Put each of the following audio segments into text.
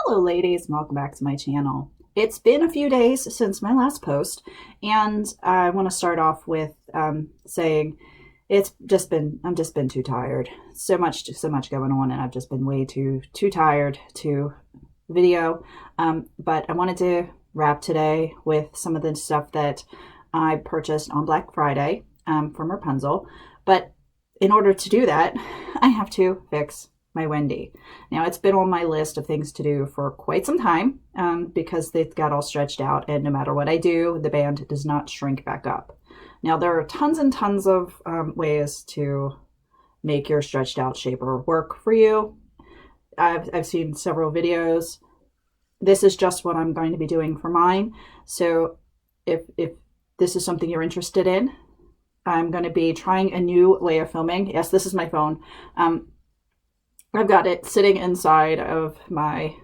Hello ladies, welcome back to my channel. It's been a few days since my last post, and I want to start off with saying I'm just been too tired. So much going on, and I've just been way too tired to video. But I wanted to wrap today with some of the stuff that I purchased on Black Friday from Wrapunzel. But in order to do that, I have to fix my Wendy. Now, it's been on my list of things to do for quite some time because they've got all stretched out, and no matter what I do, the band does not shrink back up. Now, there are tons and tons of ways to make your stretched out shaper work for you. I've seen several videos. This is just what I'm going to be doing for mine. So if this is something you're interested in, I'm going to be trying a new way of filming. Yes, this is my phone. I've got it sitting inside of my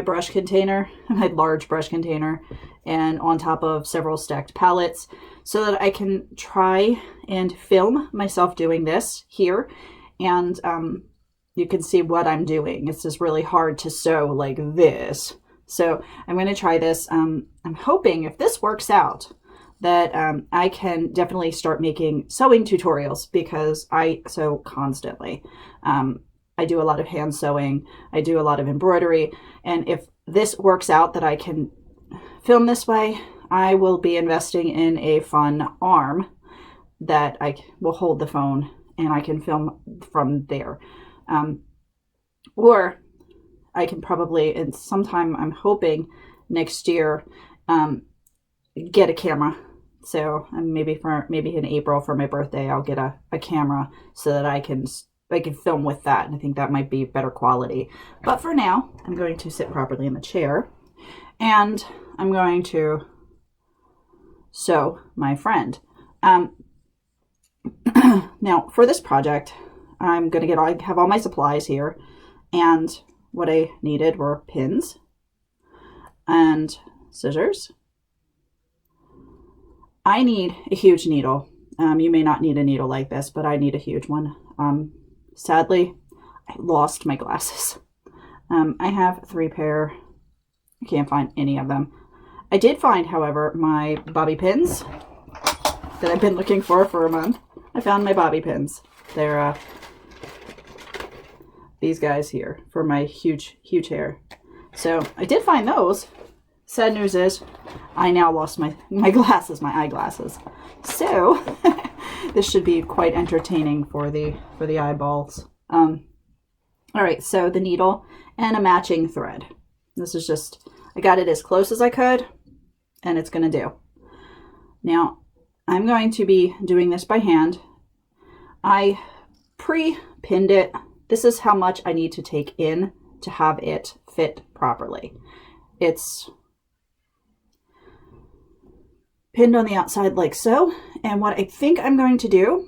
brush container, my large brush container, and on top of several stacked palettes so that I can try and film myself doing this here. And you can see what I'm doing. It's just really hard to sew like this. So I'm going to try this. I'm hoping if this works out that I can definitely start making sewing tutorials because I sew constantly. I do a lot of hand sewing. I do a lot of embroidery. And if this works out that I can film this way, I will be investing in a fun arm that I will hold the phone and I can film from there. Or I can probably, and sometime I'm hoping next year, get a camera. So maybe in April for my birthday, I'll get a camera so that I can film with that. And I think that might be better quality. But for now, I'm going to sit properly in the chair and I'm going to sew my friend. Now for this project, I'm going to I have all my supplies here, and what I needed were pins and scissors. I need a huge needle. You may not need a needle like this, but I need a huge one. Sadly, I lost my glasses. I have 3 pair. I can't find any of them. I did find, however, my bobby pins that I've been looking for a month. I found my bobby pins. They're these guys here for my huge hair. So I did find those. Sad news is I now lost my glasses, my eyeglasses. So this should be quite entertaining for the eyeballs. All right, so the needle and a matching thread. This is just, I got it as close as I could, and it's going to do. Now, I'm going to be doing this by hand. I pre-pinned it. This is how much I need to take in to have it fit properly. It's pinned on the outside like so. And what I think I'm going to do,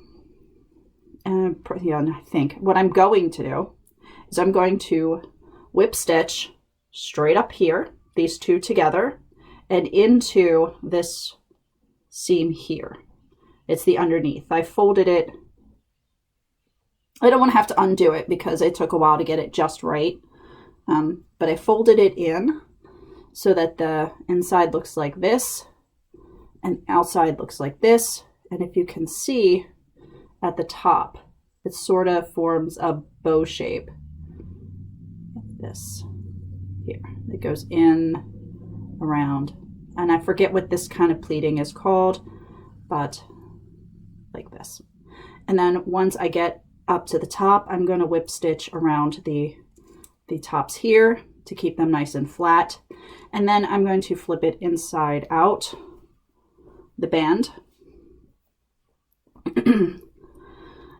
what I'm going to do is I'm going to whip stitch straight up here, these two together, and into this seam here. It's the underneath. I folded it. I don't want to have to undo it because it took a while to get it just right. But I folded it in so that the inside looks like this and outside looks like this. And if you can see at the top, it sort of forms a bow shape. This here, it goes in, around, and I forget what this kind of pleating is called, but like this. And then once I get up to the top, I'm going to whip stitch around the tops here to keep them nice and flat. And then I'm going to flip it inside out, the band.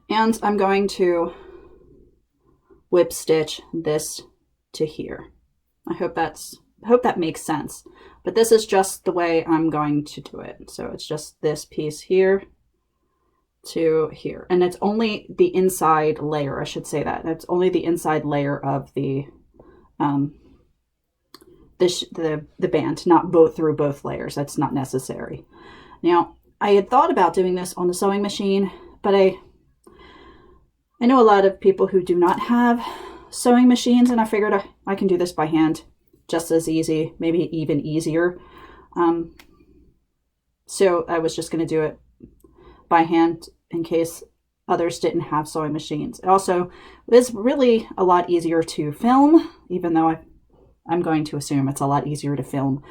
And I'm going to whip stitch this to here. I hope that makes sense. But this is just the way I'm going to do it. So it's just this piece here to here. And it's only the inside layer, I should say that. It's only the inside layer of the band, not through both layers. That's not necessary. Now, I had thought about doing this on the sewing machine, but I know a lot of people who do not have sewing machines, and I figured I can do this by hand just as easy, maybe even easier. So I was just going to do it by hand in case others didn't have sewing machines. It also is really a lot easier to film, even though I'm going to assume it's a lot easier to film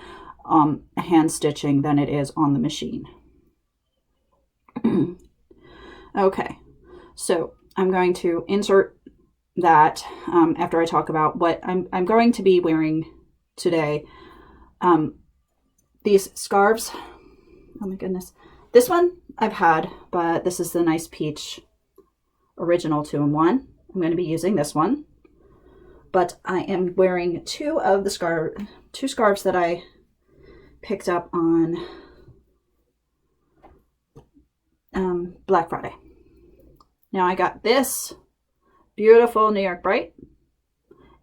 hand stitching than it is on the machine. Okay, so I'm going to insert that after I talk about what I'm going to be wearing today. These scarves, oh my goodness. This one I've had, but this is the nice peach original 2-in-1. I'm going to be using this one, but I am wearing two scarves that I picked up on Black Friday. Now I got this beautiful New York Bright,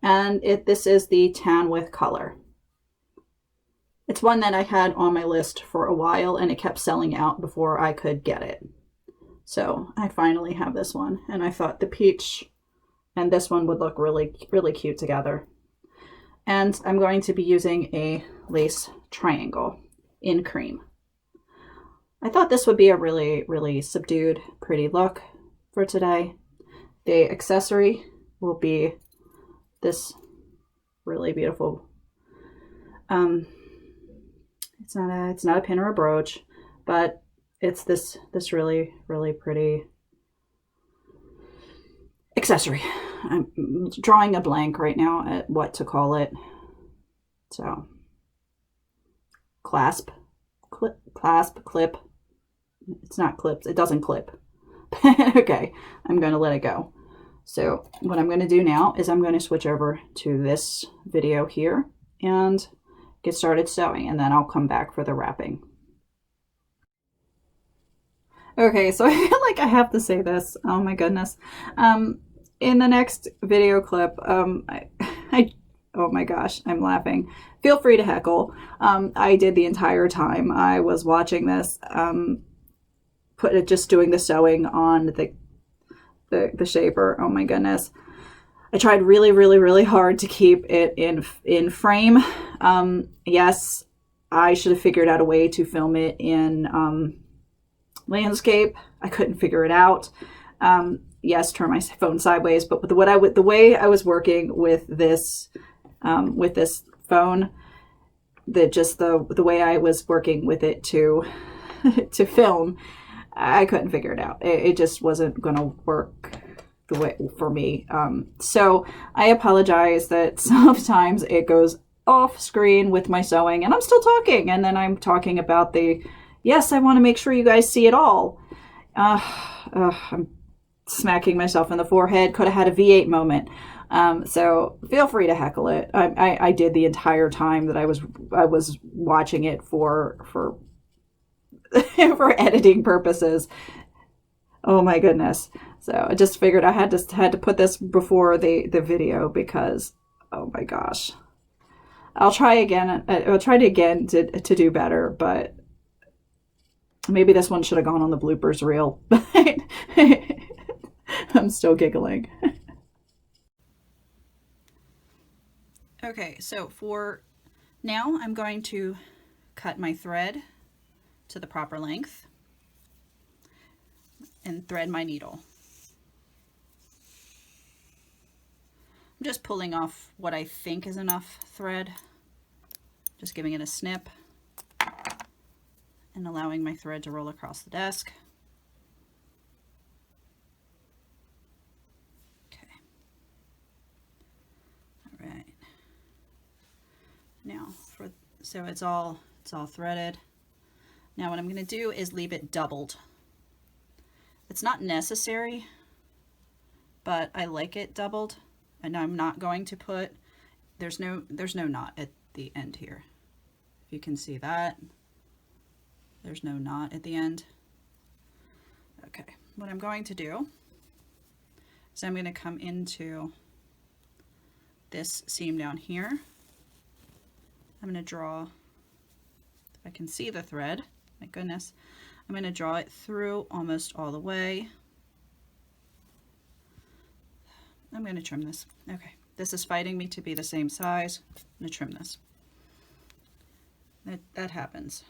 and this is the tan with color. It's one that I had on my list for a while, and it kept selling out before I could get it. So I finally have this one, and I thought the peach and this one would look really, really cute together. And I'm going to be using a lace triangle in cream. I thought this would be a really, really subdued, pretty look for today. The accessory will be this really beautiful, it's not a pin or a brooch, but it's this really, really pretty accessory. I'm drawing a blank right now at what to call it. So clasp, clip. It's not clips. It doesn't clip. Okay, I'm going to let it go. So what I'm going to do now is I'm going to switch over to this video here and get started sewing, and then I'll come back for the wrapping. Okay, so I feel like I have to say this. Oh my goodness. In the next video clip, oh my gosh, I'm laughing. Feel free to heckle. I did the entire time I was watching this, just doing the sewing on the shaper. Oh my goodness. I tried really, really, really hard to keep it in frame. Yes, I should have figured out a way to film it in landscape. I couldn't figure it out. Yes, turn my phone sideways, but the way I was working with this phone, the way I was working with it to to film, I couldn't figure it out. It just wasn't going to work the way for me. So I apologize that sometimes it goes off screen with my sewing and I'm still talking, and then I'm talking about yes, I want to make sure you guys see it all. I'm smacking myself in the forehead. Could have had a V8 moment. So feel free to heckle it. I did the entire time that I was watching it for for editing purposes. Oh my goodness. So I just figured I had to put this before the video because, oh my gosh. I'll try again. I'll try again to do better, but maybe this one should have gone on the bloopers reel. I'm still giggling. Okay, so for now, I'm going to cut my thread to the proper length and thread my needle. I'm just pulling off what I think is enough thread, just giving it a snip and allowing my thread to roll across the desk. Okay. All right. Now so it's all threaded. Now what I'm going to do is leave it doubled. It's not necessary, but I like it doubled, and I'm not going to put, there's no knot at the end here. If you can see that, there's no knot at the end. Okay, what I'm going to do is I'm going to come into this seam down here. I'm going to draw, if I can see the thread, my goodness, I'm going to draw it through almost all the way. I'm going to trim this. Okay, this is fighting me to be the same size. I'm going to trim this. That happens.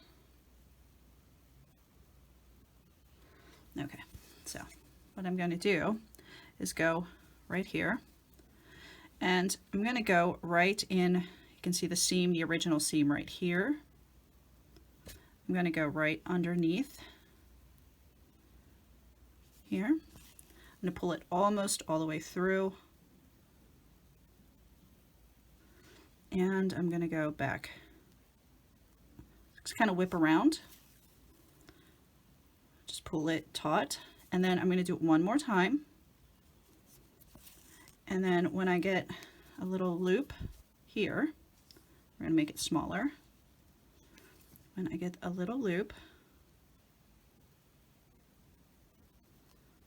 Okay, so what I'm going to do is go right here, and I'm going to go right in. You can see the seam, the original seam right here. I'm going to go right underneath here. I'm going to pull it almost all the way through, and I'm going to go back. Just kind of whip around. Just pull it taut, and then I'm going to do it one more time. And then when I get a little loop here, we're going to make it smaller. When I get a little loop,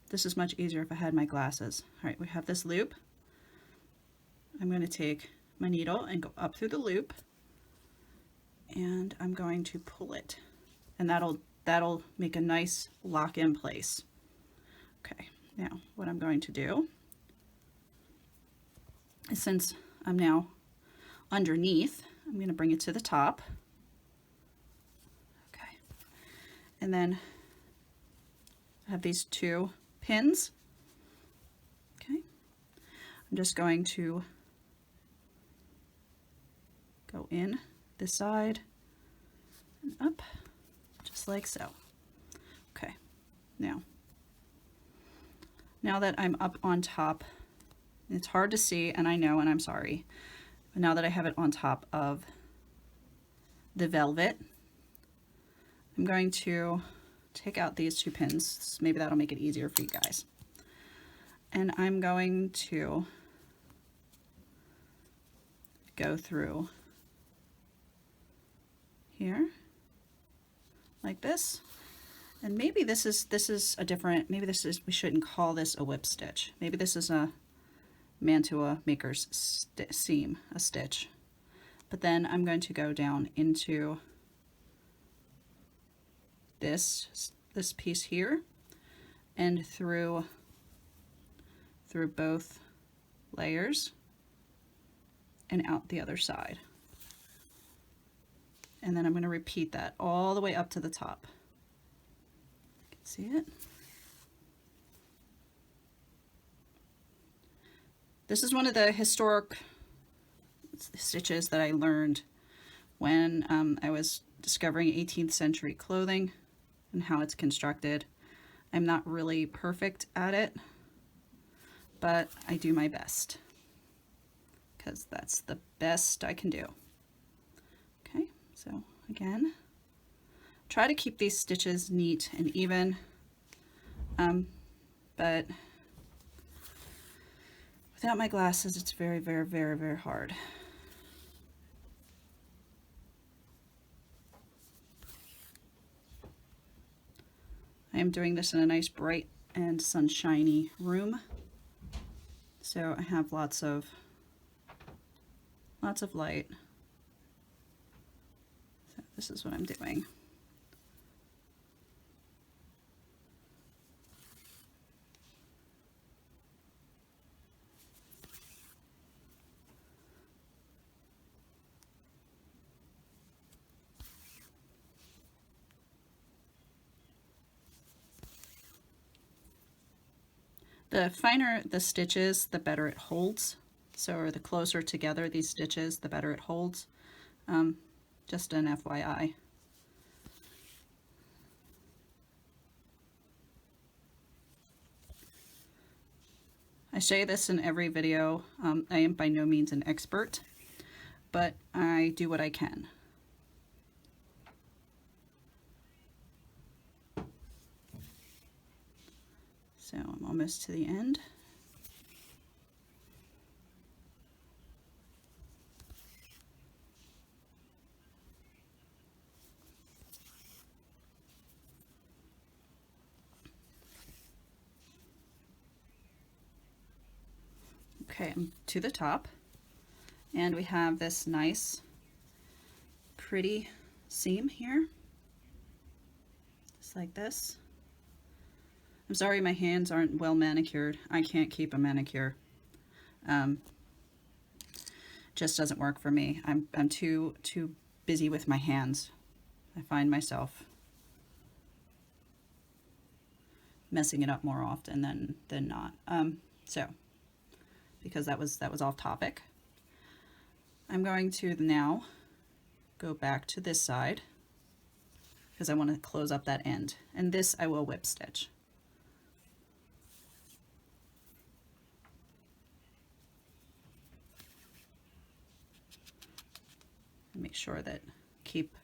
this is much easier if I had my glasses. All right, we have this loop. I'm going to take my needle and go up through the loop, and I'm going to pull it, and that'll make a nice lock in place. Okay, now what I'm going to do is, since I'm now underneath, I'm going to bring it to the top. Okay, and then I have these two pins. Okay, I'm just going to go in this side and up, just like so. Okay, now that I'm up on top, it's hard to see, and I know, and I'm sorry, but now that I have it on top of the velvet, I'm going to take out these two pins. Maybe that'll make it easier for you guys. And I'm going to go through here like this. And maybe this is a different, maybe this is, we shouldn't call this a whip stitch. Maybe this is a mantua maker's seam, a stitch. But then I'm going to go down into this piece here and through both layers and out the other side. And then I'm going to repeat that all the way up to the top. You can see it. This is one of the historic stitches that I learned when I was discovering 18th century clothing and how it's constructed. I'm not really perfect at it, but I do my best because that's the best I can do. Okay, so again, try to keep these stitches neat and even, but without my glasses, it's very, very, very, very hard. I am doing this in a nice bright and sunshiny room, so I have lots of light. So this is what I'm doing. The finer the stitches, the better it holds. So the closer together these stitches, the better it holds. Just an FYI. I say this in every video. I am by no means an expert, but I do what I can. So I'm almost to the end. Okay, I'm to the top, and we have this nice, pretty seam here, just like this. I'm sorry my hands aren't well manicured. I can't keep a manicure. Just doesn't work for me. I'm too busy with my hands. I find myself messing it up more often than not. So because that was off topic, I'm going to now go back to this side because I want to close up that end, and this I will whip stitch. Make sure that keep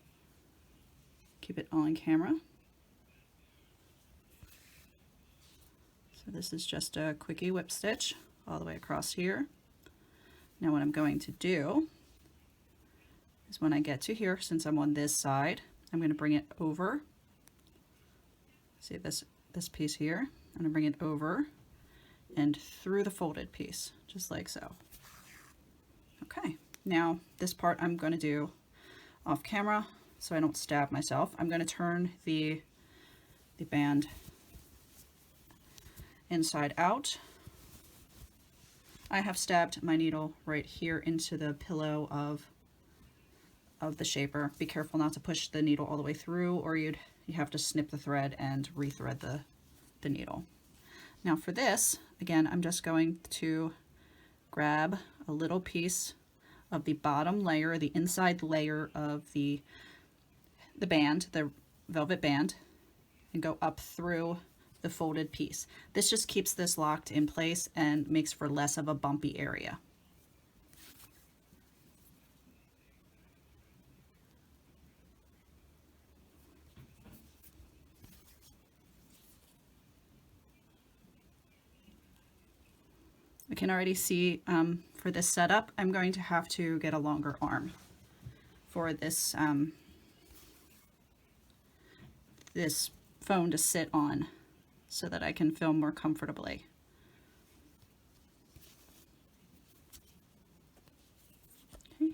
it on camera. So this is just a quickie whip stitch all the way across here. Now what I'm going to do is when I get to here, since I'm on this side, I'm going to bring it over. See this piece here? I'm going to bring it over and through the folded piece, just like so. Okay, now this part I'm going to do off camera so I don't stab myself. I'm going to turn the band inside out. I have stabbed my needle right here into the pillow of the shaper. Be careful not to push the needle all the way through, or you have to snip the thread and rethread the needle. Now for this, again, I'm just going to grab a little piece of the bottom layer, the inside layer of the band, the velvet band, and go up through the folded piece. This just keeps this locked in place and makes for less of a bumpy area. I can already see for this setup, I'm going to have to get a longer arm for this this phone to sit on so that I can film more comfortably. Okay.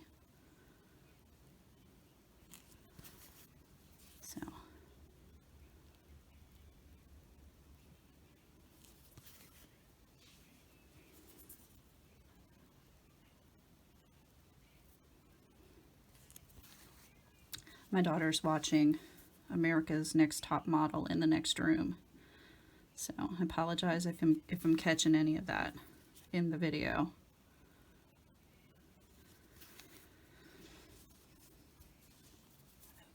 So my daughter's watching America's Next Top Model in the next room. So I apologize if I'm catching any of that in the video.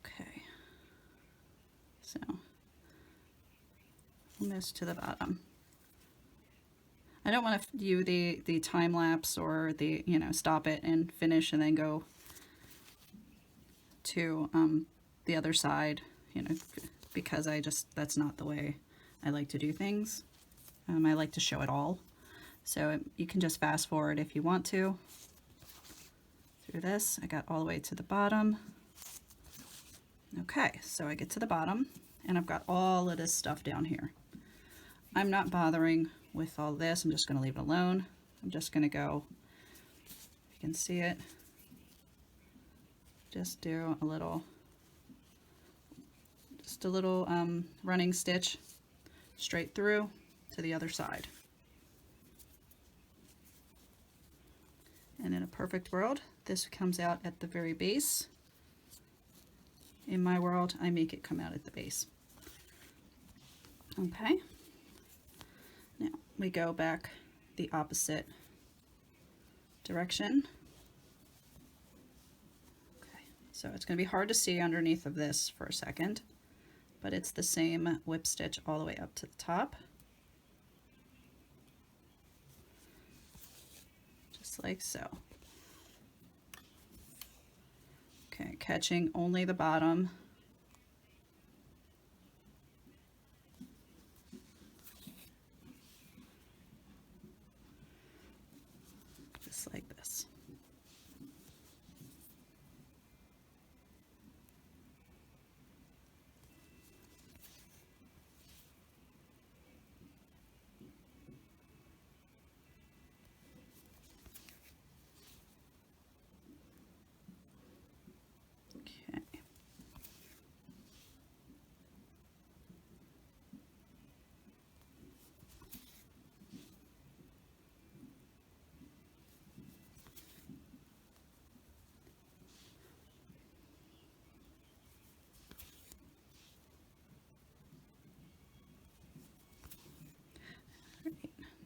Okay. So almost to the bottom. I don't want to do the time lapse or the, stop it and finish and then go to the other side, because that's not the way I like to do things. I like to show it all. So you can just fast forward if you want to. Through this, I got all the way to the bottom. Okay, so I get to the bottom and I've got all of this stuff down here. I'm not bothering with all this. I'm just going to leave it alone. I'm just going to go, you can see it, just do a little running stitch straight through to the other side. And in a perfect world, this comes out at the very base. In my world, I make it come out at the base. Okay. Now we go back the opposite direction. Okay, so it's going to be hard to see underneath of this for a second, but it's the same whip stitch all the way up to the top. Just like so. Okay, catching only the bottom. Just like this.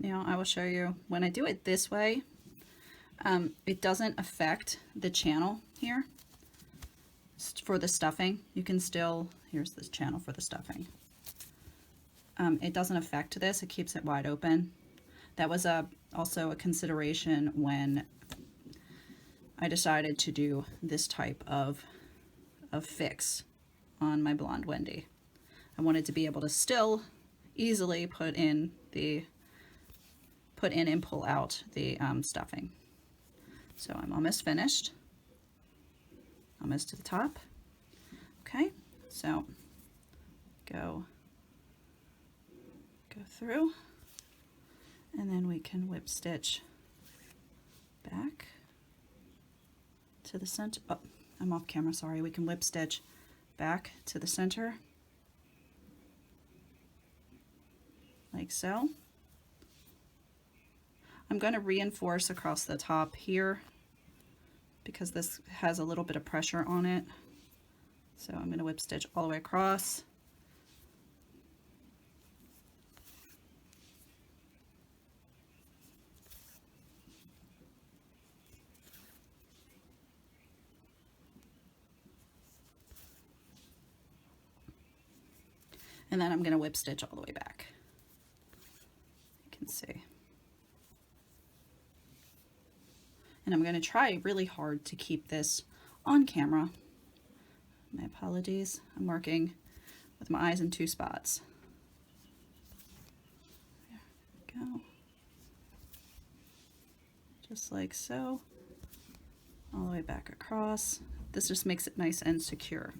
Now I will show you when I do it this way, it doesn't affect the channel here for the stuffing. You can still, here's this channel for the stuffing. It doesn't affect this, it keeps it wide open. That was also a consideration when I decided to do this type of fix on my blonde Wendy. I wanted to be able to still easily put in and pull out the stuffing. So I'm almost finished, almost to the top. Okay, so go through, and then we can whip stitch back to the center. Oh, I'm off camera, sorry. We can whip stitch back to the center, like so. I'm going to reinforce across the top here because this has a little bit of pressure on it. So I'm going to whip stitch all the way across. And then I'm going to whip stitch all the way back. You can see. And I'm going to try really hard to keep this on camera. My apologies. I'm working with my eyes in two spots. There we go. Just like so. All the way back across. This just makes it nice and secure.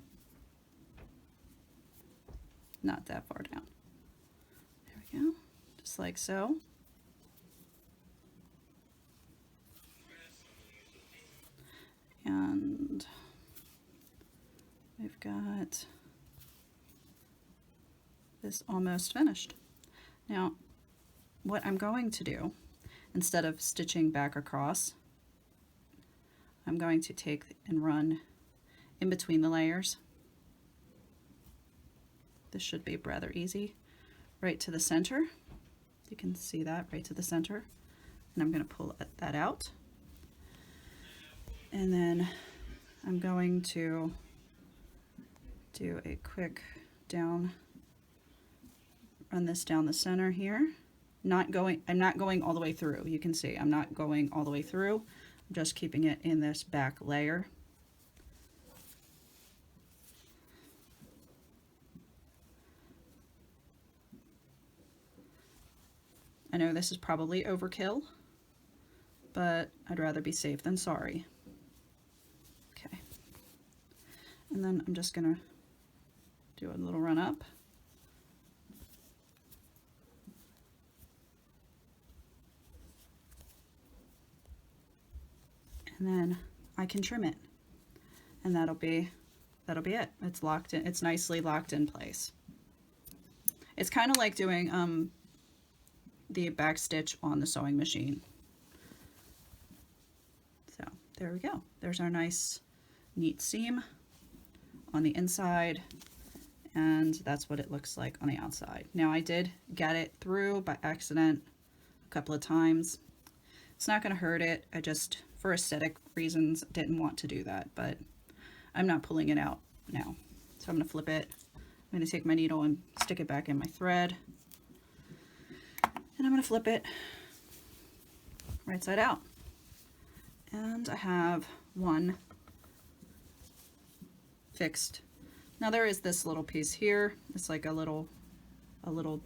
Not that far down. There we go. Just like so. And we've got this almost finished. Now, what I'm going to do, instead of stitching back across, I'm going to take and run in between the layers. This should be rather easy. Right to the center. You can see that, right to the center. And I'm going to pull that out. And then I'm going to do a quick down, run this down the center here. I'm not going all the way through. You can see I'm not going all the way through. I'm just keeping it in this back layer. I know this is probably overkill, but I'd rather be safe than sorry. Okay. And then I'm just gonna do a little run up. And then I can trim it. And that'll be it. It's locked in, it's nicely locked in place. It's kind of like doing the back stitch on the sewing machine. So there we go. There's our nice neat seam on the inside, and that's what it looks like on the outside. Now I did get it through by accident a couple of times. It's not going to hurt it. I just, for aesthetic reasons, didn't want to do that, but I'm not pulling it out now. So I'm going to flip it. I'm going to take my needle and stick it back in my thread. And I'm going to flip it right side out. And I have one fixed. Now there is this little piece here. It's like a little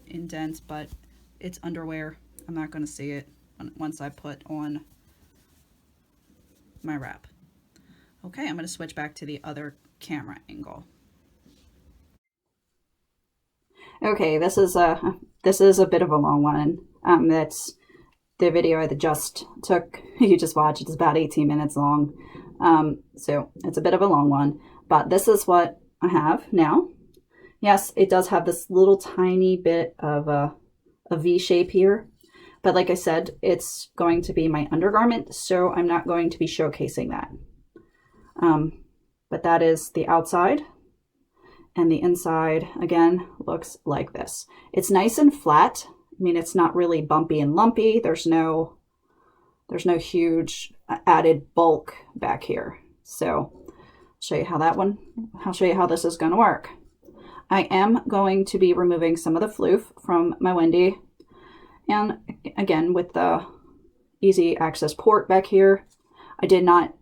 indent, but it's underwear. I'm not going to see it once I put on my wrap. Okay, I'm going to switch back to the other camera angle. Okay, this is a bit of a long one. That's the video I just took. You just watched. It's about 18 minutes long. So it's a bit of a long one, but this is what I have now. Yes, it does have this little tiny bit of a V shape here, but like I said, it's going to be my undergarment, so I'm not going to be showcasing that. But that is the outside. And the inside, again, looks like this. It's nice and flat, mean, it's not really bumpy and lumpy. There's no huge added bulk back here. So I'll show you I'll show you how this is going to work. I am going to be removing some of the floof from my Wendy. And again, with the easy access port back here, I did not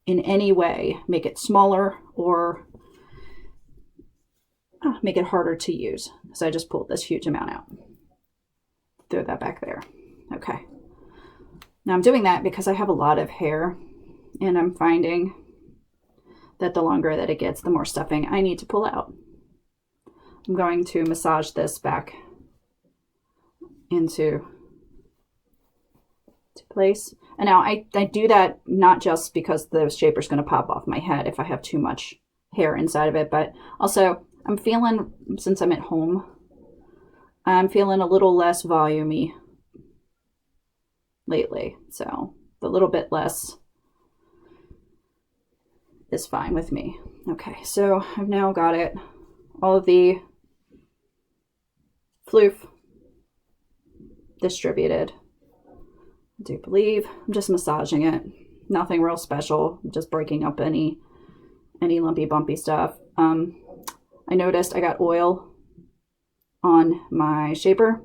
in any way make it smaller or make it harder to use. So I just pulled this huge amount out. Throw that back there. Okay. Now I'm doing that because I have a lot of hair, and I'm finding that the longer that it gets, the more stuffing I need to pull out. I'm going to massage this back into place. And now I do that not just because the shaper is going to pop off my head if I have too much hair inside of it, but also I'm feeling, since I'm at home, I'm feeling a little less volumey lately. So a little bit less is fine with me. Okay, so I've now got it, all of the floof distributed. I do believe I'm just massaging it. Nothing real special, just breaking up any lumpy bumpy stuff. I noticed I got oil on my shaper.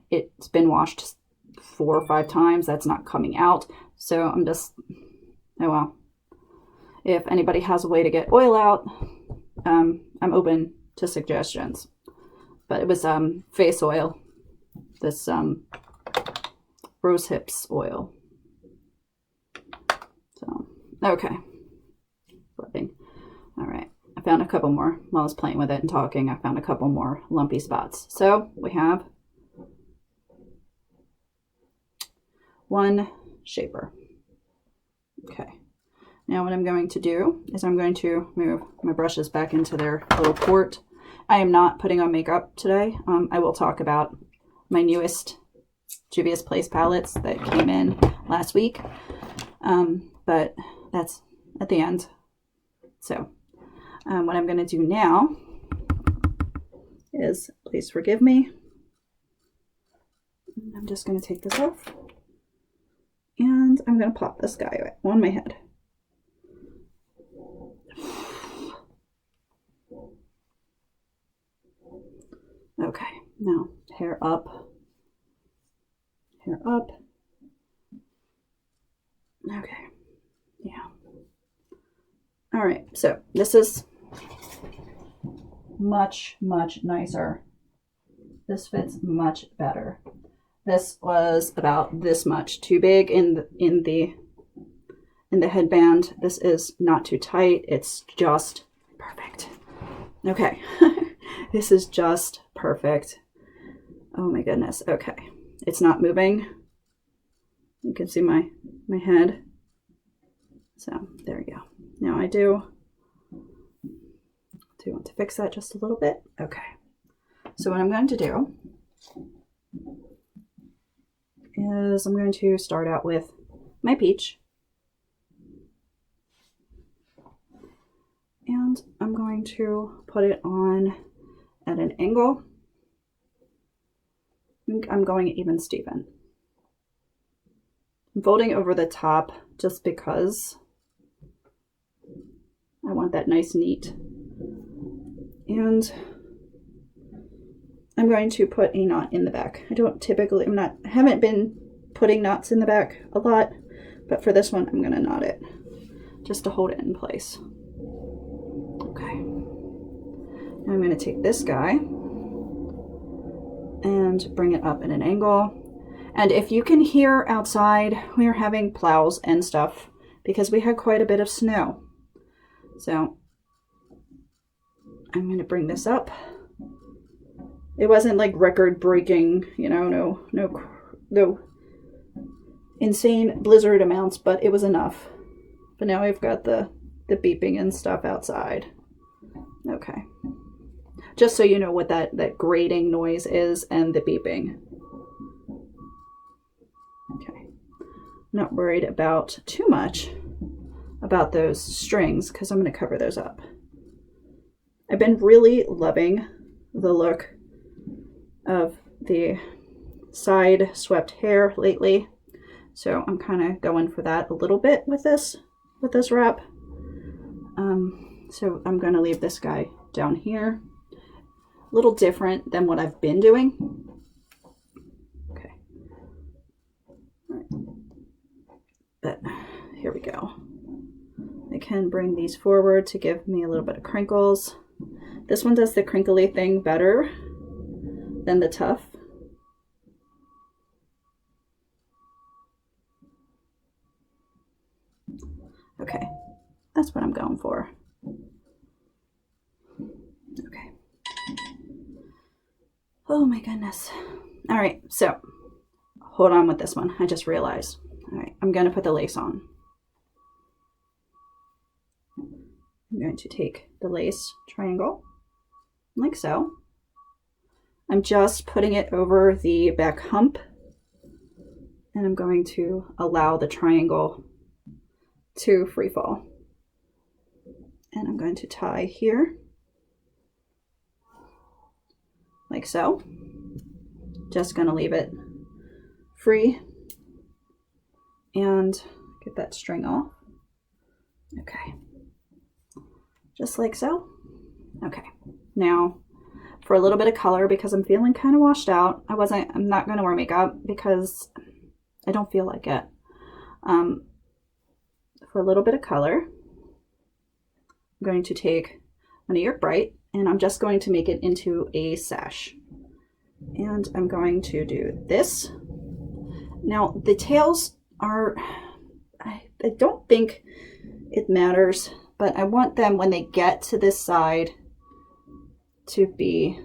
It's been washed 4 or 5 times. That's not coming out. So I'm just, oh well. If anybody has a way to get oil out, I'm open to suggestions. But it was face oil, this rose hips oil. So, okay. Rubbing. All right. I found a couple more, while I was playing with it and talking, I found a couple more lumpy spots. So we have 1 shaper. Okay. Now what I'm going to do is I'm going to move my brushes back into their little port. I am not putting on makeup today. I will talk about my newest Juvia's Place palettes that came in last week. But that's at the end. So what I'm going to do now is, please forgive me. I'm just going to take this off. And I'm going to pop this guy on my head. Okay, now hair up. Hair up. Okay, yeah. All right, so this is much, much nicer. This fits much better. This was about this much too big in the headband. This is not too tight. It's just perfect. Okay, this is just perfect. Oh my goodness. Okay, it's not moving. You can see my head. So there we go. Now I do want to fix that just a little bit. Okay. So what I'm going to do is I'm going to start out with my peach. And I'm going to put it on at an angle. I think I'm going even Steven. I'm folding over the top just because I want that nice neat. And I'm going to put a knot in the back. I haven't been putting knots in the back a lot, but for this one, I'm going to knot it just to hold it in place. Okay. Now I'm going to take this guy and bring it up at an angle. And if you can hear outside, we are having plows and stuff because we had quite a bit of snow. So I'm going to bring this up. It wasn't like record breaking, you know, no insane blizzard amounts, but it was enough. But now we've got the beeping and stuff outside. Okay. Just so you know what that grating noise is and the beeping. Okay. I'm not worried about too much about those strings because I'm going to cover those up. I've been really loving the look of the side swept hair lately. So I'm kind of going for that a little bit with this wrap. So I'm going to leave this guy down here. A little different than what I've been doing. Okay. All right. But here we go. I can bring these forward to give me a little bit of crinkles. This one does the crinkly thing better than the tuff. Okay, that's what I'm going for. Okay. Oh my goodness. All right, so hold on with this one. I just realized. All right, I'm going to put the lace on. I'm going to take the lace triangle like so. I'm just putting it over the back hump, and I'm going to allow the triangle to free fall. And I'm going to tie here like so. Just going to leave it free and get that string off. Okay, just like so. Okay, now for a little bit of color, because I'm feeling kind of washed out. I'm not going to wear makeup because I don't feel like it. For a little bit of color, I'm going to take my New York Bright, and I'm just going to make it into a sash. And I'm going to do this. Now the tails are, I don't think it matters, but I want them when they get to this side to be,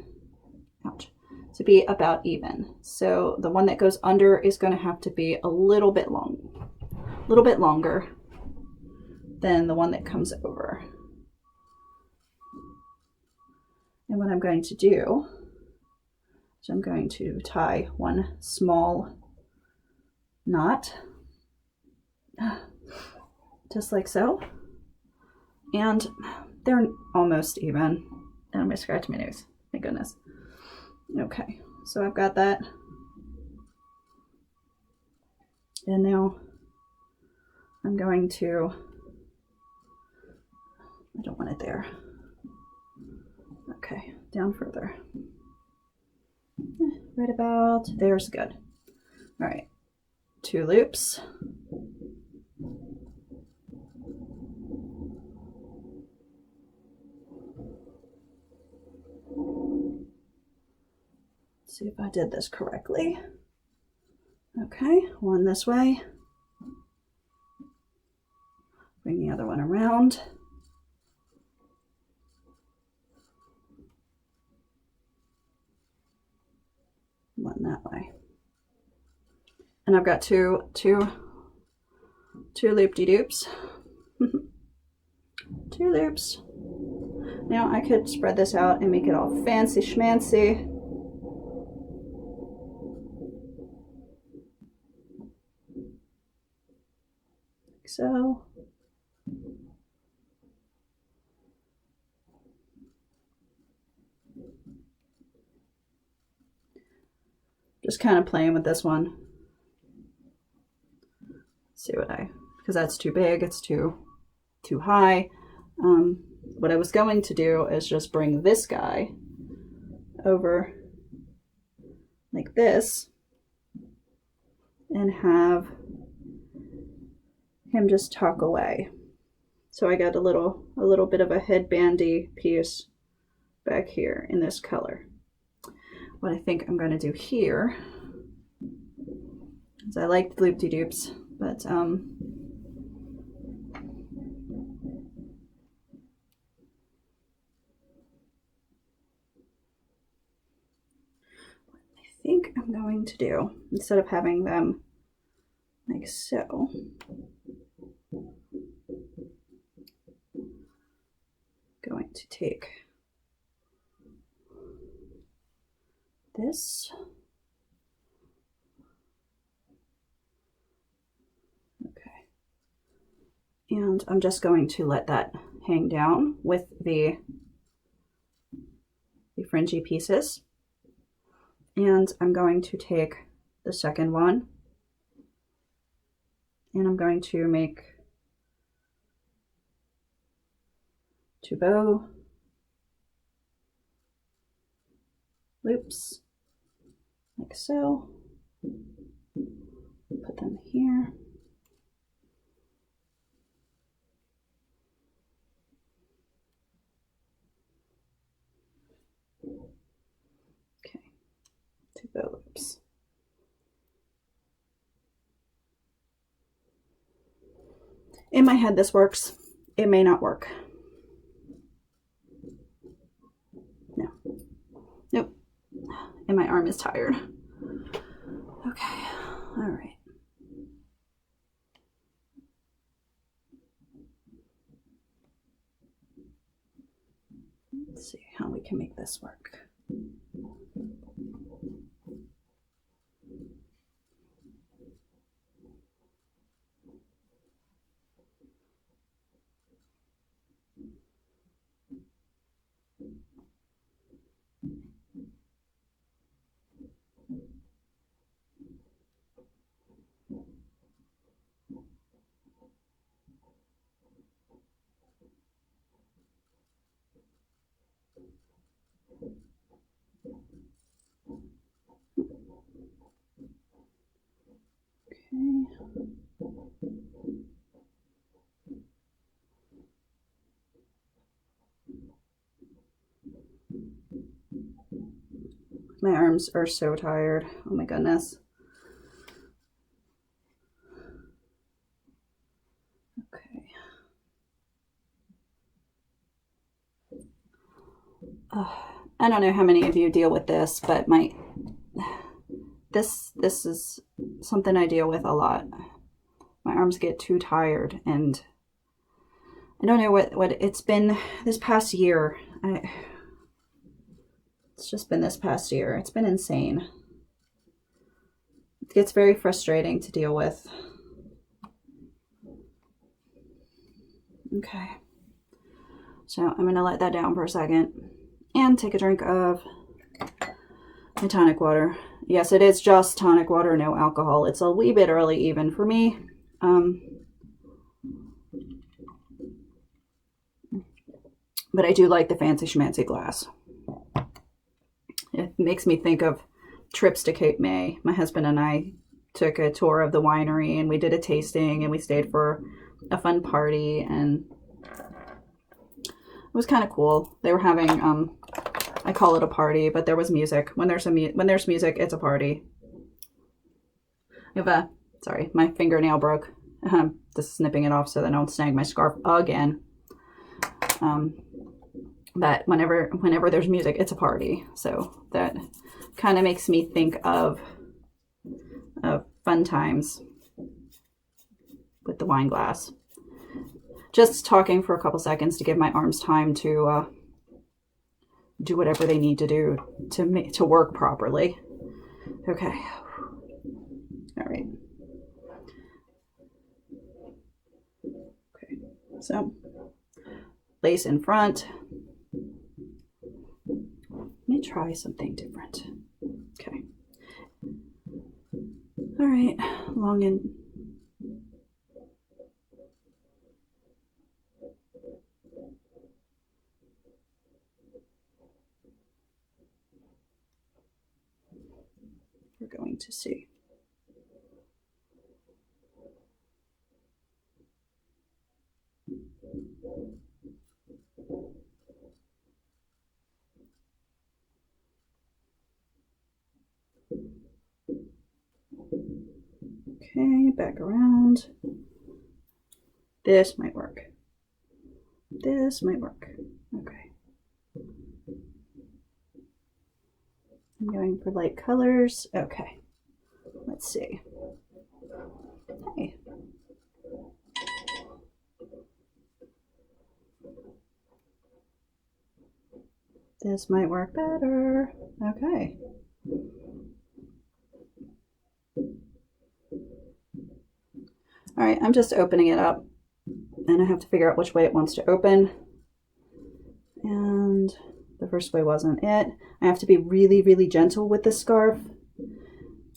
to be about even. So the one that goes under is going to have to be a little bit longer than the one that comes over. And what I'm going to do is I'm going to tie one small knot, just like so. And they're almost even. And I'm going to scratch my nose. My goodness. Okay, so I've got that. And now I'm going to, I don't want it there. Okay, down further. Right about there's good. All right, 2 loops. Let's see if I did this correctly. Okay, one this way. Bring the other one around. One that way. And I've got two loop-de-doops. 2 loops. Now I could spread this out and make it all fancy schmancy. Like so. Just kind of playing with this one. See what because that's too big, it's too high. What I was going to do is just bring this guy over like this and have him just tuck away. So I got a little bit of a headbandy piece back here in this color. What I think I'm going to do here is I like the loop-de-doops, but I think I'm going to do, instead of having them like so, going to take this, okay, and I'm just going to let that hang down with the fringy pieces, and I'm going to take the second one. And I'm going to make 2 bow loops, like so. Put them here. Okay, 2 bow loops. In my head, this works. It may not work. No. Nope. And my arm is tired. Okay. All right. Let's see how we can make this work. My arms are so tired. Oh my goodness. Okay. I don't know how many of you deal with this, but this is something I deal with a lot. My arms get too tired, and I don't know what it's been this past year. It's just been this past year. It's been insane. It gets very frustrating to deal with. Okay. So I'm going to let that down for a second and take a drink of my tonic water. Yes, it is just tonic water, no alcohol. It's a wee bit early even for me. But I do like the fancy schmancy glass. It makes me think of trips to Cape May. My husband and I took a tour of the winery, and we did a tasting, and we stayed for a fun party, and it was kind of cool. They were having, I call it a party, but there was music. When there's music, it's a party. Sorry, my fingernail broke. Just snipping it off so that I don't snag my scarf again. But whenever there's music, it's a party. So that kind of makes me think of fun times with the wine glass. Just talking for a couple seconds to give my arms time to do whatever they need to do to work properly. Okay. All right. Okay. So lace in front. Let me try something different. Okay. All right, long and we're going to see. Okay, back around. This might work. This might work. Okay. I'm going for light colors. Okay. Let's see. Hey. This might work better. Okay. All right, I'm just opening it up, and I have to figure out which way it wants to open. And the first way wasn't it. I have to be really, really gentle with this scarf.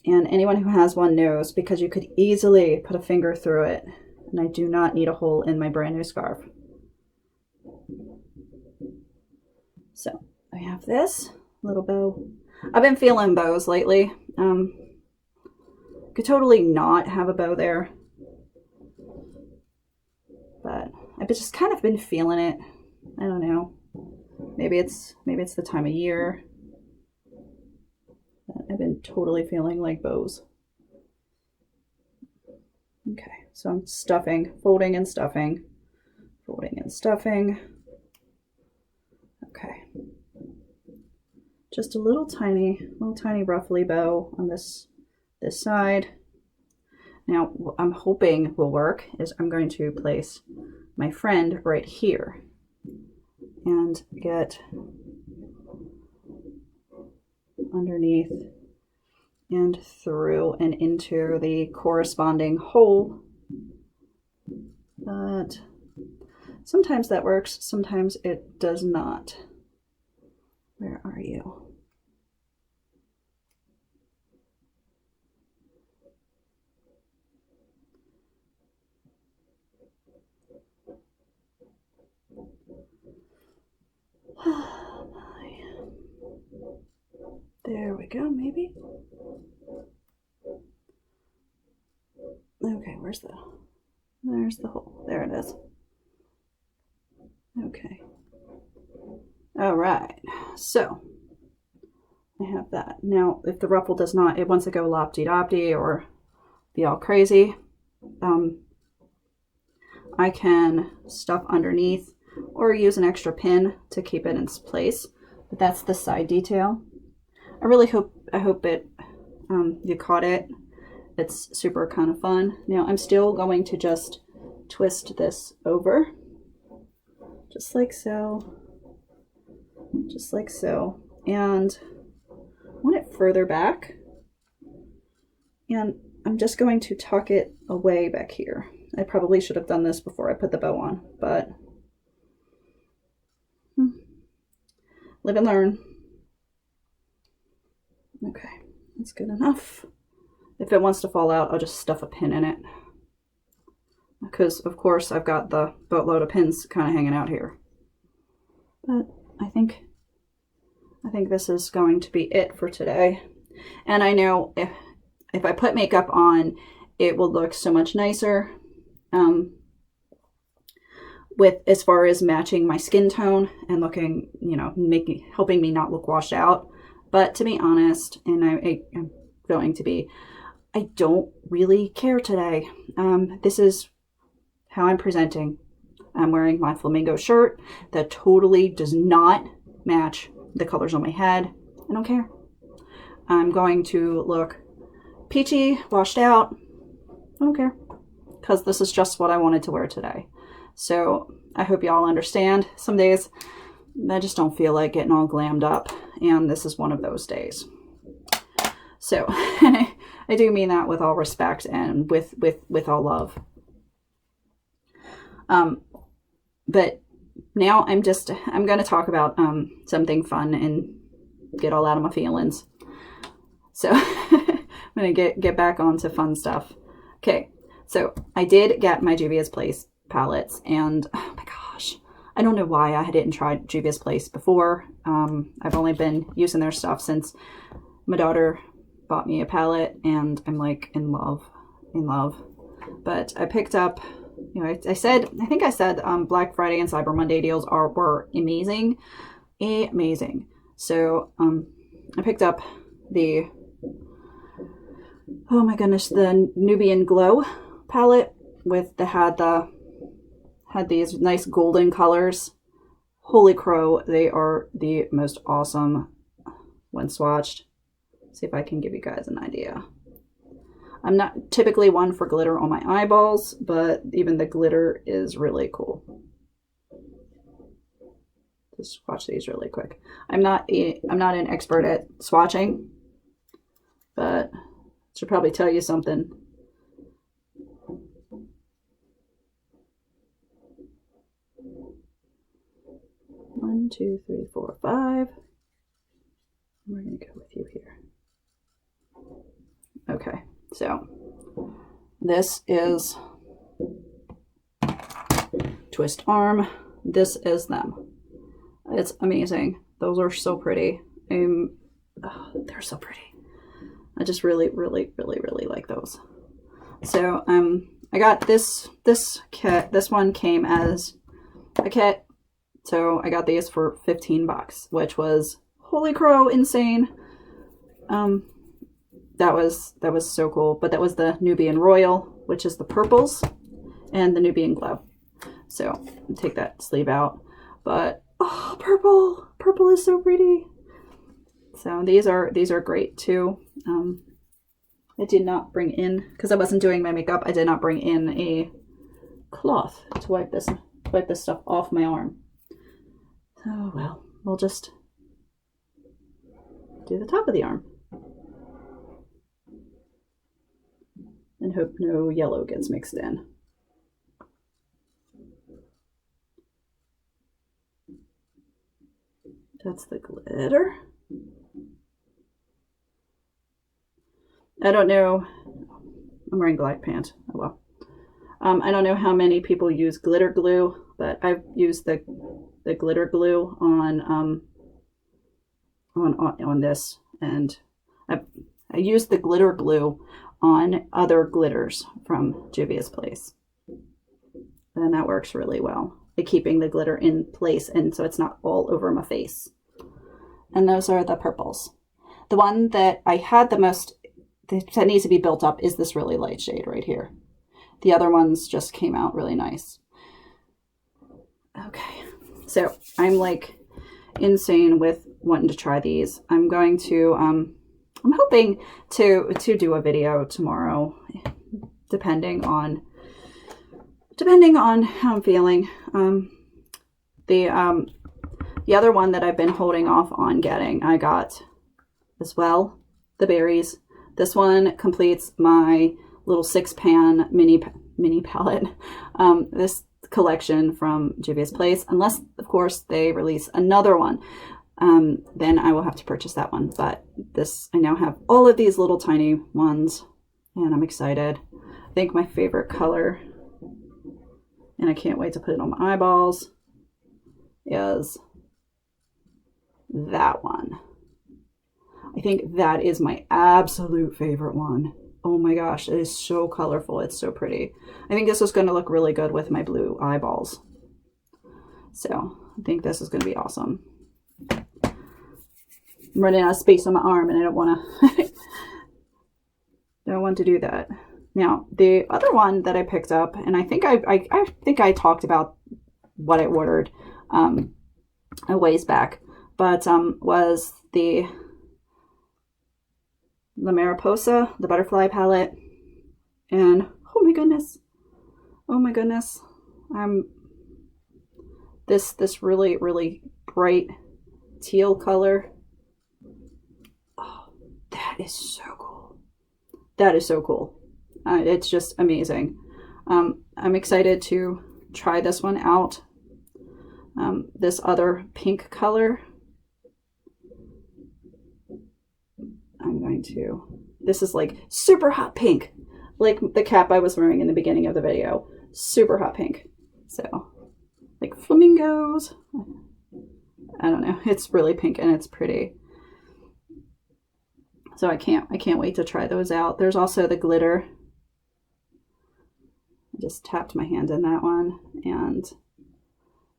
And anyone who has one knows, because you could easily put a finger through it. And I do not need a hole in my brand new scarf. So I have this little bow. I've been feeling bows lately. Could totally not have a bow there, but I've just kind of been feeling it. I don't know. Maybe it's the time of year. I've been totally feeling like bows. Okay, so I'm stuffing, folding and stuffing, folding and stuffing. Okay. Just a little tiny ruffly bow on this side. Now, what I'm hoping will work is I'm going to place my friend right here and get underneath and through and into the corresponding hole. But sometimes that works, sometimes it does not. Where are you? There we go, maybe. Okay, there's the hole. There it is. Okay. All right, so I have that. Now, if the ruffle does not, it wants to go lop-de-dop-de or be all crazy, I can stuff underneath or use an extra pin to keep it in place. But that's the side detail. I hope it, you caught it. It's super kind of fun. Now I'm still going to just twist this over, just like so, and I want it further back, and I'm just going to tuck it away back here. I probably should have done this before I put the bow on, but live and learn. Okay, that's good enough. If it wants to fall out, I'll just stuff a pin in it, because of course I've got the boatload of pins kind of hanging out here. But I think this is going to be it for today. And I know if I put makeup on, it will look so much nicer. With as far as matching my skin tone and looking, you know, helping me not look washed out. But to be honest, and I'm going to be, I don't really care today. This is how I'm presenting. I'm wearing my flamingo shirt that totally does not match the colors on my head. I don't care. I'm going to look peachy, washed out. I don't care, because this is just what I wanted to wear today. So I hope y'all understand. Some days I just don't feel like getting all glammed up, and this is one of those days. So I do mean that with all respect and with all love. But now I'm going to talk about something fun and get all out of my feelings. So I'm going to get back onto fun stuff. Okay, so I did get my Juvia's Place palettes, and oh my gosh, I don't know why I hadn't tried Juvia's Place before. I've only been using their stuff since my daughter bought me a palette, and I'm like in love. But I picked up, you know, I think I said Black Friday and Cyber Monday deals were amazing. So I picked up the, oh my goodness, the Nubian Glow palette with had these nice golden colors. Holy crow, they are the most awesome when swatched. See if I can give you guys an idea. I'm not typically one for glitter on my eyeballs, but even the glitter is really cool. Just swatch these really quick. I'm not an expert at swatching, but I should probably tell you something. One, two, three, four, five. We're going to go with you here. Okay, so this is twist arm. This is them. It's amazing. Those are so pretty. Oh, they're so pretty. I just really like those. So I got this kit. This one came as a kit. So I got these for $15, which was holy crow insane. That was so cool. But that was the Nubian Royal, which is the purples, and the Nubian Glow. So take that sleeve out. But oh, purple is so pretty. So these are great too. I did not bring in, because I wasn't doing my makeup, I did not bring in a cloth to wipe this stuff off my arm. Oh well, we'll just do the top of the arm. And hope no yellow gets mixed in. That's the glitter. I don't know. I'm wearing black pants. Oh well. I don't know how many people use glitter glue, but I've used the glitter glue on this, and I used the glitter glue on other glitters from Juvia's place, and that works really well at keeping the glitter in place, and so it's not all over my face. And those are the purples. The one that I had the most that needs to be built up is this really light shade right here. The other ones just came out really nice. Okay, so I'm like insane with wanting to try these. I'm going to I'm hoping to do a video tomorrow, depending on how I'm feeling. The other one that I've been holding off on getting, I got as well, the berries. This one completes my little 6-pan mini palette. This collection from Juvia's place, unless of course they release another one, then I will have to purchase that one. But this, I now have all of these little tiny ones, and I'm excited. I think my favorite color, and I can't wait to put it on my eyeballs, is that one. I think that is my absolute favorite one. Oh my gosh, it is so colorful. It's so pretty. I think this is going to look really good with my blue eyeballs. So I think this is going to be awesome. I'm running out of space on my arm, and I don't want to do that. Now, the other one that I picked up, and I think I talked about what I ordered a ways back, but was the Mariposa, the butterfly palette. And oh my goodness, this really bright teal color. Oh, that is so cool. That is so cool. It's just amazing. I'm excited to try this one out. This other pink color, I'm going to, this is like super hot pink, like the cap I was wearing in the beginning of the video. Super hot pink. So like flamingos. I don't know. It's really pink and it's pretty. So I can't wait to try those out. There's also the glitter. I just tapped my hand in that one, and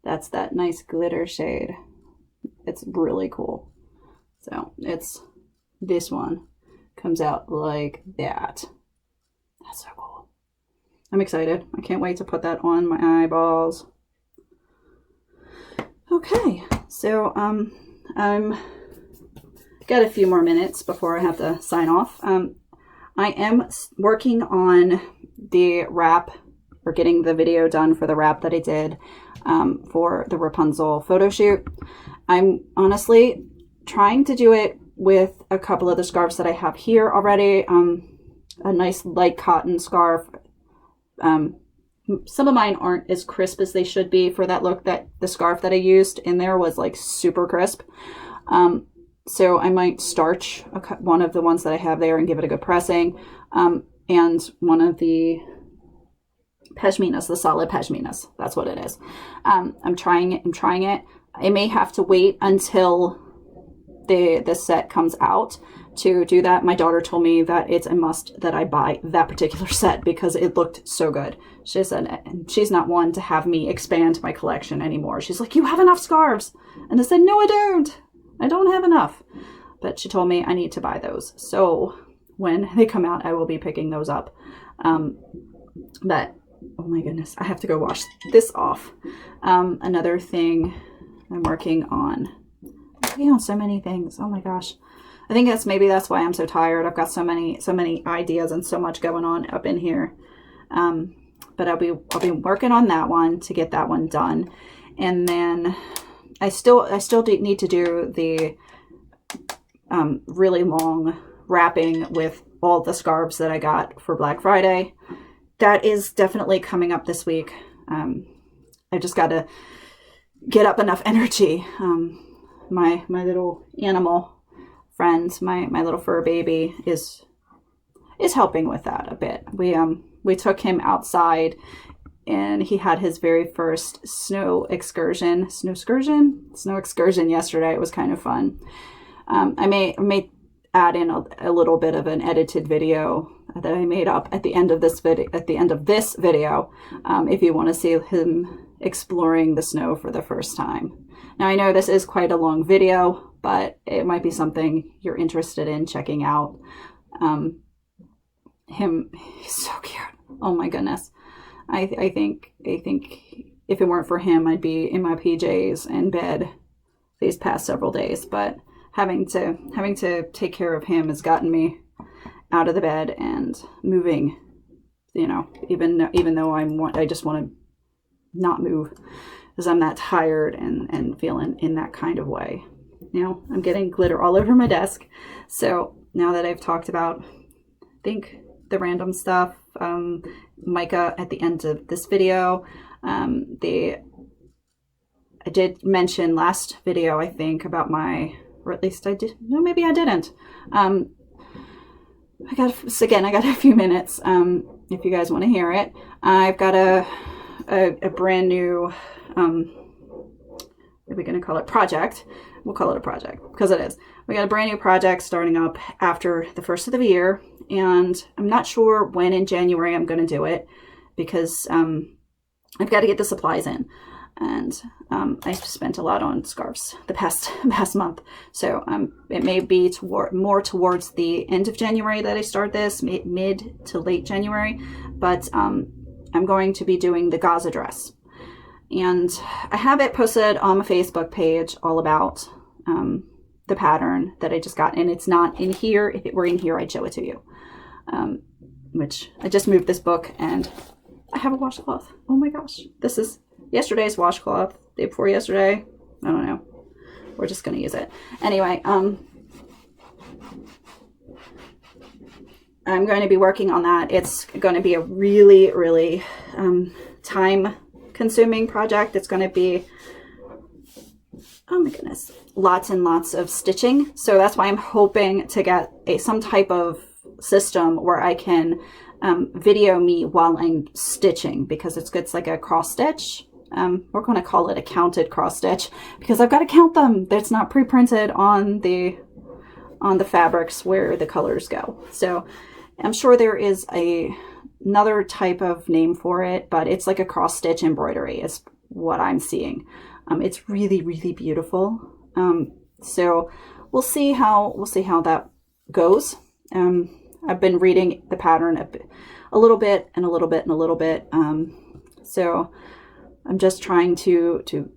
that's that nice glitter shade. It's really cool. So it's this one comes out like that. That's so cool. I'm excited. I can't wait to put that on my eyeballs. Okay, so I'm got a few more minutes before I have to sign off. I am working on the wrap, or getting the video done for the wrap that I did for the Wrapunzel photo shoot. I'm honestly trying to do it with a couple of the scarves that I have here already. A nice light cotton scarf. Some of mine aren't as crisp as they should be for that look. That the scarf that I used in there was like super crisp. So I might starch one of the ones that I have there and give it a good pressing. And one of the pashminas, the solid pashminas. That's what it is. I'm trying it. I may have to wait until the set comes out to do that. My daughter told me that it's a must that I buy that particular set because it looked so good. She said, and she's not one to have me expand my collection anymore. She's like, you have enough scarves. And I said, no, I don't. I don't have enough. But she told me I need to buy those. So when they come out, I will be picking those up. But, oh my goodness, I have to go wash this off. Another thing I'm working on. I'm working on so many things. Oh my gosh. I think that's why I'm so tired. I've got so many ideas and so much going on up in here. But I'll be working on that one to get that one done. And then I still need to do the really long wrapping with all the scarves that I got for Black Friday. That is definitely coming up this week. I just got to get up enough energy. My little animal friend, my little fur baby is helping with that a bit. We took him outside and he had his very first snow excursion yesterday. It was kind of fun. I may add in a little bit of an edited video that I made up at the end of this video. If you want to see him exploring the snow for the first time. Now I know this is quite a long video, but it might be something you're interested in checking out. He's so cute. Oh my goodness. I think if it weren't for him, I'd be in my PJs in bed these past several days. But having to take care of him has gotten me out of the bed and moving. You know, even though I just want to not move because I'm that tired and feeling in that kind of way. You know, I'm getting glitter all over my desk. So now that I've talked about, I think the random stuff, mica at the end of this video. I did mention last video, I think, about or at least I did. No, maybe I didn't. I got a few minutes. If you guys want to hear it, I've got a brand new, what are we going to call it? Project. We'll call it a project because it is. We got a brand new project starting up after the first of the year, and I'm not sure when in January I'm going to do it because I've got to get the supplies in, and I spent a lot on scarves the past month. So it may be more towards the end of January that I start this, mid to late January, but I'm going to be doing the Gaza dress. And I have it posted on my Facebook page all about the pattern that I just got. And it's not in here. If it were in here, I'd show it to you. Which I just moved this book and I have a washcloth. Oh my gosh. This is yesterday's washcloth. Day before yesterday. I don't know. We're just going to use it. Anyway, I'm going to be working on that. It's going to be a really, really time-consuming project. It's going to be, oh my goodness, lots and lots of stitching. So that's why I'm hoping to get some type of system where I can video me while I'm stitching, because it's like a cross stitch. We're going to call it a counted cross stitch because I've got to count them. That's not pre-printed on the fabrics where the colors go. So I'm sure there is another type of name for it, but it's like a cross stitch embroidery is what I'm seeing. It's really, really beautiful. So we'll see how that goes. I've been reading the pattern a little bit and a little bit and a little bit. So I'm just trying to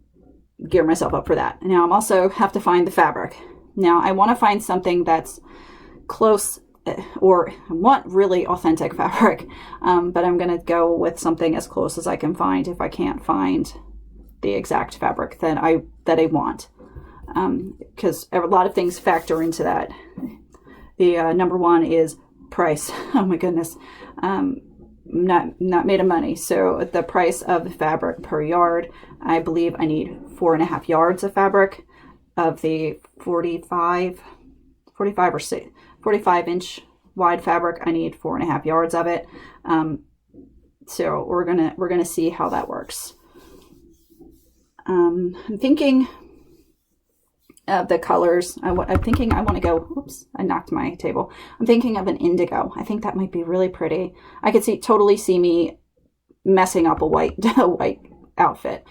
gear myself up for that. Now I'm also have to find the fabric. Now I want to find something that's close, or I want really authentic fabric, but I'm going to go with something as close as I can find if I can't find the exact fabric that I want, because a lot of things factor into that. The number one is price. Oh my goodness. Not made of money. So the price of the fabric per yard, I believe I need 4.5 yards of fabric. of the 45 or 45-inch wide fabric. I need 4.5 yards of it. So we're gonna see how that works. I'm thinking of the colors. I'm thinking I want to go. Oops! I knocked my table. I'm thinking of an indigo. I think that might be really pretty. I could totally see me messing up a white outfit.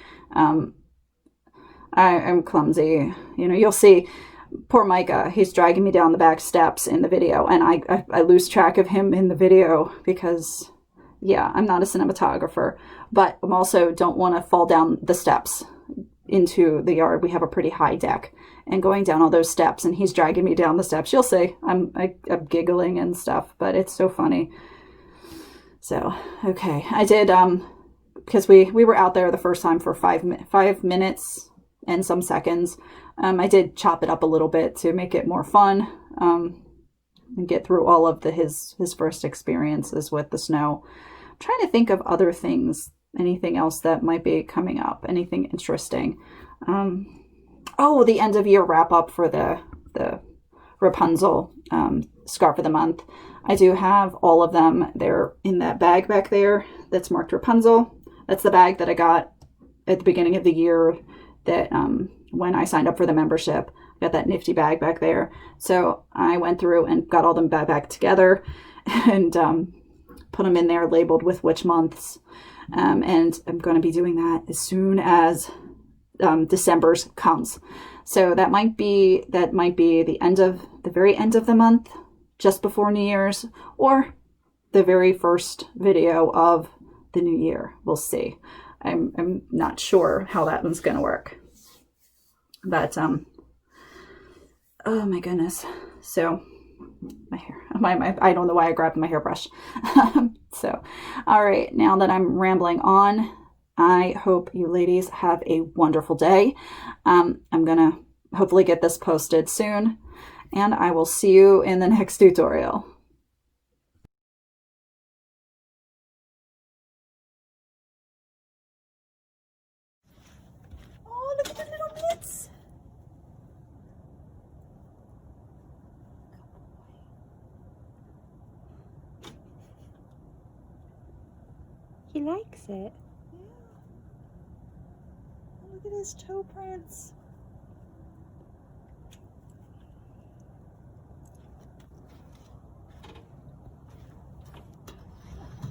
I'm clumsy. You know, you'll see poor Micah. He's dragging me down the back steps in the video, and I lose track of him in the video because, yeah, I'm not a cinematographer, but I'm also don't want to fall down the steps into the yard. We have a pretty high deck, and going down all those steps, and he's dragging me down the steps. You'll see I'm giggling and stuff, but it's so funny. So, okay, I did, because we were out there the first time for 5 minutes and some seconds. I did chop it up a little bit to make it more fun, and get through all of his first experiences with the snow. I'm trying to think of other things, anything else that might be coming up, anything interesting. Oh, the end of year wrap up for the Wrapunzel scarf of the month. I do have all of them. They're in that bag back there that's marked Wrapunzel. That's the bag that I got at the beginning of the year that when I signed up for the membership. I got that nifty bag back there. So I went through and got all them back together and put them in there labeled with which months. And I'm going to be doing that as soon as December's comes. So that might be the very end of the month, just before New Year's, or the very first video of the new year. We'll see. I'm not sure how that one's going to work. But, oh my goodness. So, my hair, I don't know why I grabbed my hairbrush. So, all right, now that I'm rambling on, I hope you ladies have a wonderful day. I'm going to hopefully get this posted soon, and I will see you in the next tutorial. Oh, look at the little bits. He likes it. Yeah. Look at his toe prints.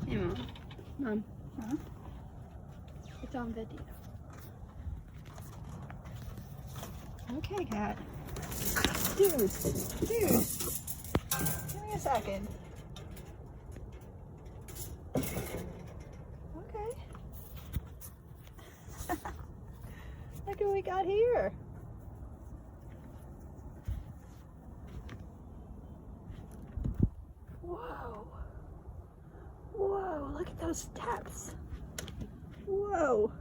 Hey, Mom. Mom. Huh? It's on video. Okay, cat. Dude. Give me a second. Okay. Look what we got here. Whoa. Whoa, look at those steps. Whoa.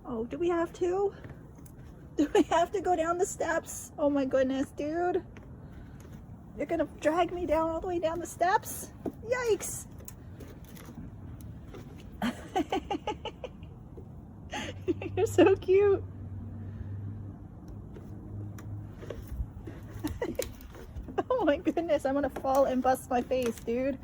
Oh, do we have to? Do we have to go down the steps? Oh my goodness, dude. You're gonna drag me down all the way down the steps? Yikes. You're so cute. Oh my goodness, I'm gonna fall and bust my face, dude.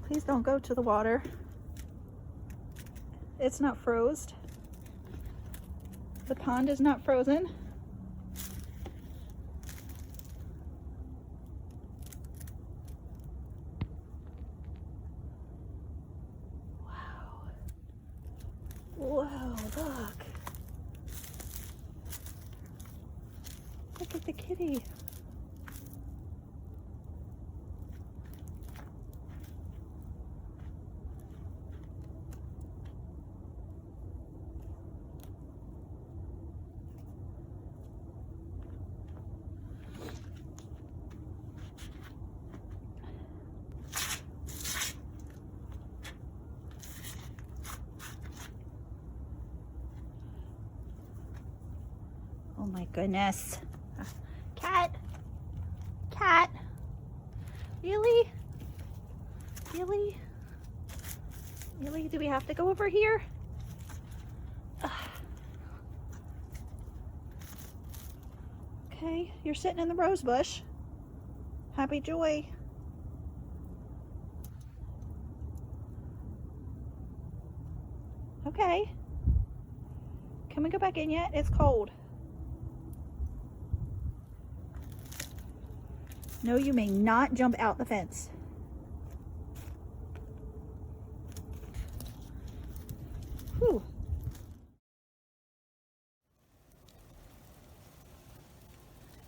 Please don't go to the water. It's not frozen. The pond is not frozen. Wow. Wow, look. Look at the kitty. Oh my goodness. Cat. Cat. Really? Really? Really? Do we have to go over here? Ugh. Okay, you're sitting in the rose bush. Happy joy. Okay. Can we go back in yet? It's cold. No, you may not jump out the fence. Whew.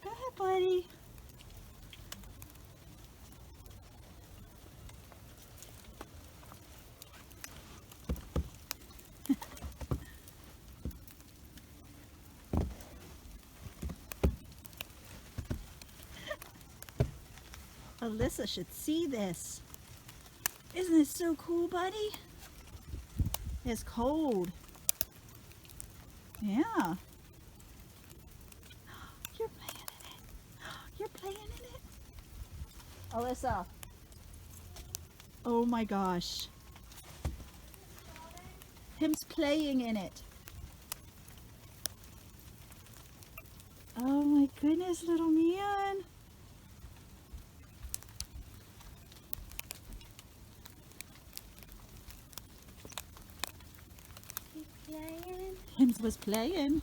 Go ahead, buddy. Alyssa should see this. Isn't it so cool, buddy? It's cold. Yeah. You're playing in it. You're playing in it. Alyssa. Oh my gosh. Him's playing in it. Oh my goodness, little man. Playing. Hims was playing.